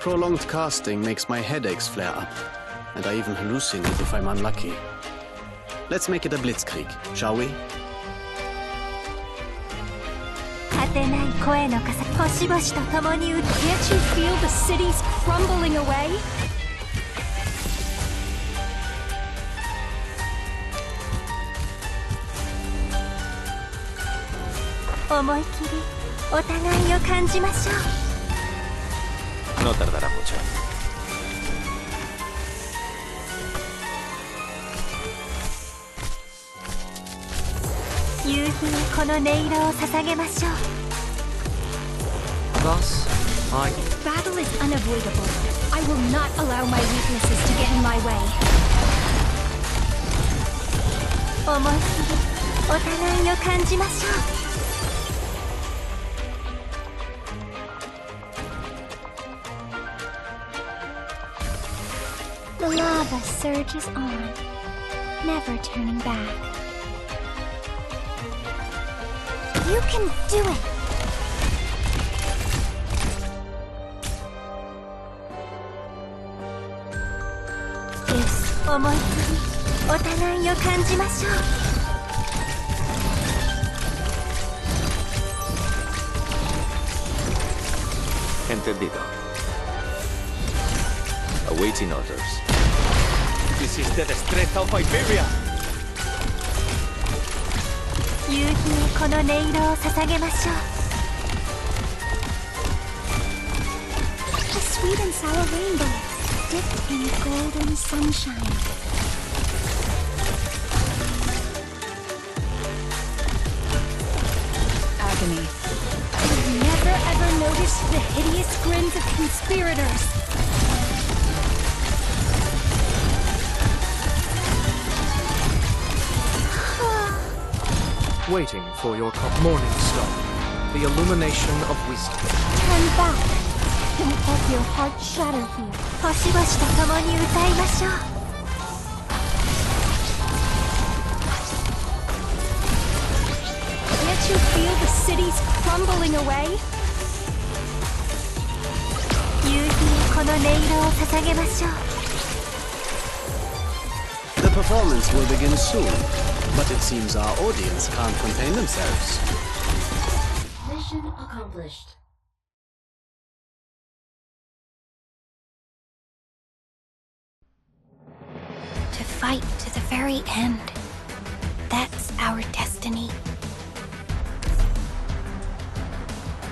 Prolonged casting makes my headaches flare up, and I even hallucinate if I'm unlucky. Let's make it a blitzkrieg, shall we? 果てない声の傘、星々と共に打つ。Can't you feel the cities crumbling away? 思い切りお互いを感じましょう。 No tardará mucho. 夕日にこの音色を捧げましょう。 Thus, Battle is unavoidable. I will not allow my weaknesses to get in my way. 思い切りお互いを感じましょう。 The lava surges on, never turning back. You can do it! This 思い切りお互いを感じましょう。 entendido. Awaiting orders. This is the destreza of Iberia. 夕日にこの音色を捧げましょう。 A sweet and sour rainbow dipped in golden sunshine. Agony. I've never ever noticed the hideous grins of conspirators. Waiting for your morning star, the illumination of wisdom. Turn back. Don't let your heart shatter here. 星々と共に歌いましょう。 Can't you feel the cities crumbling away? 夕日にこの音色を捧げましょう。 The performance will begin soon, but it seems our audience can't contain themselves. Mission accomplished. To fight to the very end. That's our destiny.